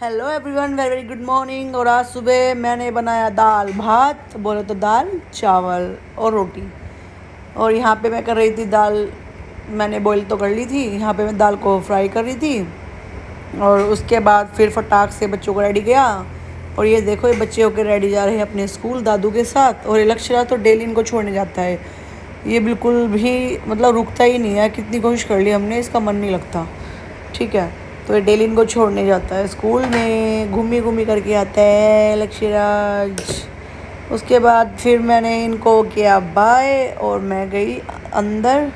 Hello everyone, very very good morning. और आज सुबह मैंने बनाया दाल भात, बोले तो दाल चावल और रोटी। और यहाँ पे मैं कर रही थी दाल, मैंने बॉईल तो कर ली थी, यहाँ पे मैं दाल को फ्राई कर रही थी। और उसके बाद फिर फटाक से बच्चों को रेडी किया। और ये देखो, ये बच्चे होकर रेडी जा रहे हैं अपने स्कूल दादू के साथ। और ये लक्ष्य तो डेली इनको छोड़ने जाता है, ये बिल्कुल भी मतलब रुकता ही नहीं है। कितनी कोशिश कर ली हमने, इसका मन नहीं लगता। ठीक है, तो ये डेली इनको छोड़ने जाता है स्कूल में, घूमी घूमी करके आता है लक्ष्यराज। उसके बाद फिर मैंने इनको किया बाय और मैं गई अंदर।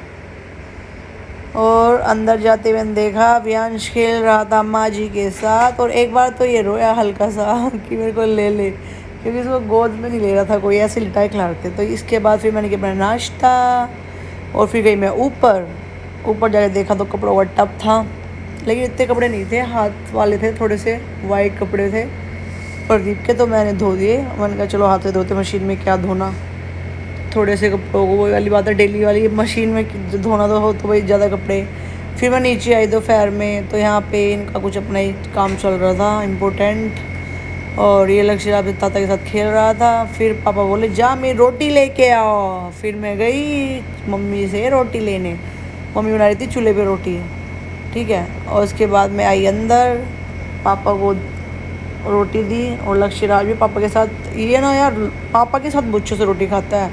और अंदर जाते हुए देखा व्यांश खेल रहा था माँ जी के साथ। और एक बार तो ये रोया हल्का सा कि मेरे को ले ले, क्योंकि इसको गोद में नहीं ले रहा था कोई, ऐसे लिटाए खिलाते। तो इसके बाद फिर मैंने किया अपना नाश्ता और फिर गई मैं ऊपर। ऊपर जाके देखा तो कपड़ों का टब था, लेकिन इतने कपड़े नहीं थे, हाथ वाले थे, थोड़े से वाइट कपड़े थे प्रदीप के, तो मैंने धो दिए। मैंने कहा चलो हाथ से धोते, मशीन में क्या धोना थोड़े से कपड़ों को, वही वाली बात है डेली वाली, मशीन में धोना तो हो तो भाई ज़्यादा कपड़े। फिर मैं नीचे आई दोपहर में, तो यहाँ पे इनका कुछ अपना ही काम चल रहा था इम्पोर्टेंट। और ये लक्ष्य अपने ताता के साथ खेल रहा था। फिर पापा बोले जा मेरी रोटी लेके आओ। फिर मैं गई मम्मी से रोटी लेने, मम्मी बना रही थी चूल्हे पे रोटी। ठीक है, और उसके बाद मैं आई अंदर, पापा को रोटी दी। और लक्ष्य राज भी पापा के साथ, ये ना यार पापा के साथ बहुत अच्छे से रोटी खाता है,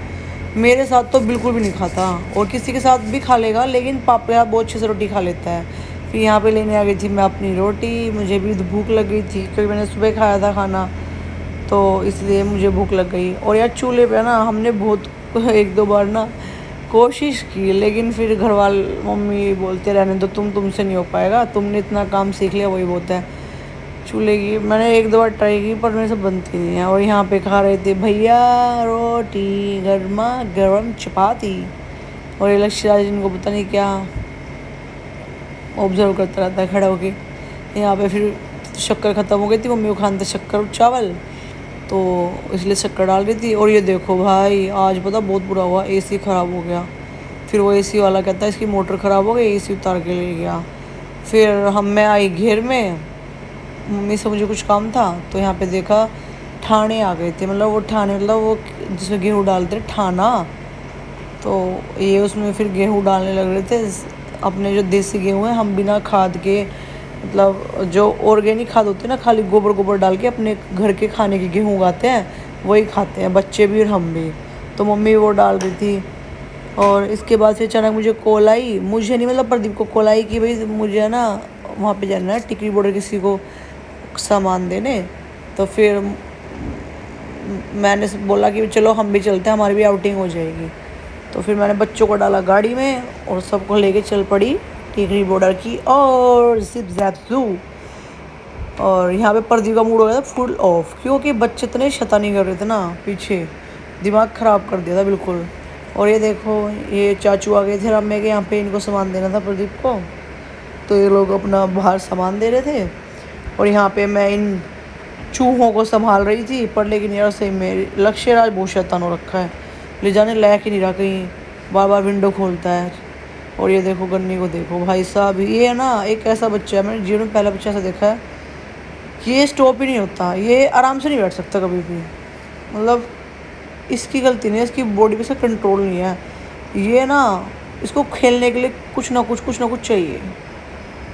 मेरे साथ तो बिल्कुल भी नहीं खाता। और किसी के साथ भी खा लेगा, लेकिन पापा के साथ बहुत अच्छे से रोटी खा लेता है। फिर यहाँ पे लेने आ गई थी मैं अपनी रोटी, मुझे भी भूख लग गई थी क्योंकि मैंने सुबह खाया था खाना, तो इसलिए मुझे भूख लग गई। और यार चूल्हे पे ना हमने बहुत एक दो बार ना कोशिश की, लेकिन फिर घर वाले मम्मी बोलते रहने दो, तुमसे नहीं हो पाएगा, तुमने इतना काम सीख लिया वही बहुत है। चूल्हे की मैंने एक दो बार ट्राई की पर मेरे से बनती नहीं है। और यहाँ पे खा रहे थे भैया रोटी, गर्मा गर्म चपाती। और ये लक्ष्यराज इनको पता नहीं क्या ऑब्जर्व करता रहता है खड़ा होके। यहाँ पे फिर शक्कर ख़त्म हो गई थी, मम्मी को खाना था शक्कर और चावल, तो इसलिए शक्कर डाल रही थी। और ये देखो भाई, आज पता बहुत बुरा हुआ, एसी ख़राब हो गया। फिर वो एसी वाला कहता है इसकी मोटर ख़राब हो गई, एसी उतार के ले गया। फिर मैं आई घेर में, मम्मी से मुझे कुछ काम था, तो यहाँ पे देखा ठाणे आ गए थे, मतलब वो ठाणे मतलब वो जिसमें गेहूँ डालते हैं ठाना। तो ये उसमें फिर गेहूँ डालने लग रहे थे, अपने जो देसी गेहूँ है, हम बिना खाद के, मतलब जो ऑर्गेनिक खाद होती है ना, खाली गोबर गोबर डाल के अपने घर के खाने की गेहूँ उगाते हैं, वही खाते हैं बच्चे भी और हम भी। तो मम्मी वो डाल रही थी। और इसके बाद से अचानक मुझे कॉल आई, मुझे नहीं मतलब प्रदीप को कॉल आई कि भाई मुझे ना वहाँ पे जाना है टिकरी बॉर्डर किसी को सामान देने। तो फिर मैंने बोला कि चलो हम भी चलते हैं, हमारी भी आउटिंग हो जाएगी। तो फिर मैंने बच्चों को डाला गाड़ी में और सबको लेके चल पड़ी टिकरी बॉर्डर की और जिप जैप जू। और यहाँ पे प्रदीप का मूड हो गया था फुल ऑफ, क्योंकि बच्चे इतने शैतानी कर रहे थे ना पीछे, दिमाग ख़राब कर दिया था बिल्कुल। और ये देखो, ये चाचू आ गए थे रम्मे के यहाँ पे, इनको सामान देना था प्रदीप को, तो ये लोग अपना बाहर सामान दे रहे थे। और यहाँ पे मैं इन चूहों को संभाल रही थी, पर लेकिन यार सही में लक्ष्यराज बहुत शैतान हो रखा है, ले जाने लायक ही नहीं रहा, कहीं बार बार विंडो खोलता है। और ये देखो गन्नी को देखो भाई साहब, ये है ना एक ऐसा बच्चा है, मैंने जीवन में पहला बच्चा ऐसा देखा है कि ये स्टॉप ही नहीं होता, ये आराम से नहीं बैठ सकता कभी भी, मतलब इसकी गलती नहीं है, इसकी बॉडी पे से कंट्रोल नहीं है। ये ना इसको खेलने के लिए कुछ ना कुछ चाहिए।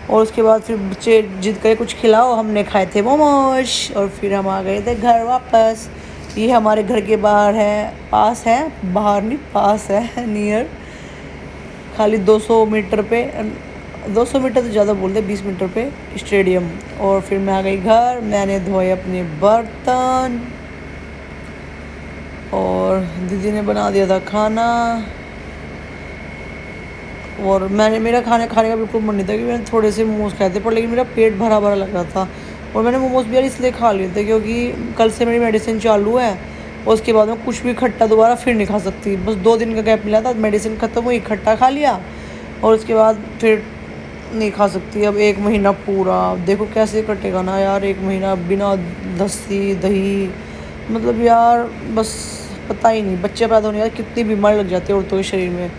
और उसके बाद फिर बच्चे जिद करे कुछ खिलाओ, हमने खाए थे मोमोज और फिर हम आ गए थे घर वापस। ये हमारे घर के बाहर है, पास है, बाहर नहीं पास है, नियर, खाली 200 मीटर पे, 200 मीटर तो ज़्यादा बोल दे, 20 मीटर पे स्टेडियम। और फिर मैं आ गई घर, मैंने धोए अपने बर्तन और दीदी ने बना दिया था खाना। और मेरा खाने का बिल्कुल मन नहीं था कि मैंने थोड़े से मोमोज खाए थे, पर लेकिन मेरा पेट भरा भरा लग रहा था। और मैंने मोमोज भी यार इसलिए खा लिए थे क्योंकि कल से मेरी मेडिसिन चालू है, और उसके बाद में कुछ भी खट्टा दोबारा फिर नहीं खा सकती। बस 2 दिन का गैप मिला था, मेडिसिन ख़त्म हुई, खट्टा खा लिया और उसके बाद फिर नहीं खा सकती। अब 1 महीना पूरा देखो कैसे कटेगा ना यार, 1 महीना बिना लस्सी दही, मतलब यार बस पता ही नहीं, बच्चे पैदा होने यार कितनी बीमारी लग जाती है औरतों के शरीर में।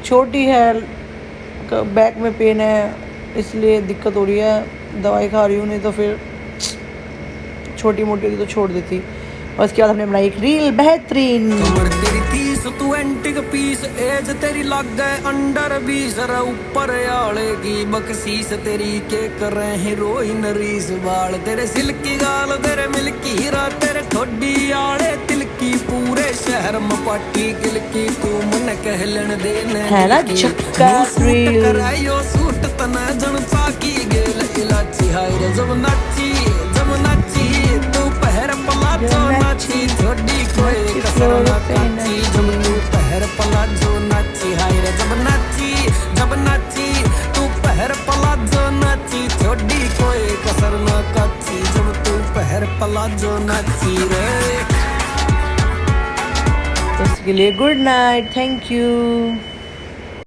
छोटी है, बैक में पेन है, इसलिए दिक्कत हो रही है, दवाई खा रही हूँ, नहीं तो फिर छोटी मोटी होती तो छोड़ देती। और उसके बाद हमने बनाई एक रील बेहतरीन। तेरी 30 तू एंटिक पीस, एज तेरी लग गए अंडर 20, ऊपर आले की बकसीस तेरी के कर हीरोइन रीस, बाल तेरे सिल्की गाल तेरे मिल्की हीरा, तेरे ठोडी आले तिलकी, पूरे शहर में पाटी गिलकी, तू मन कहलन देने है ना चक्का रील। करायो सूट तना जन चाकी गेल इलाची, हाय रे जब नाची तू पहर पलाचो नाची, थोड़ी कोई कसर ना काची, जब तू पहर पलाजो नाची, हाय रे जब नाची तू पहर पलाजो नाची, थोड़ी कोई कसर ना काची, जब तू पहर पलाजो नाची रे। तो उसके लिए गुड नाइट, थैंक यू।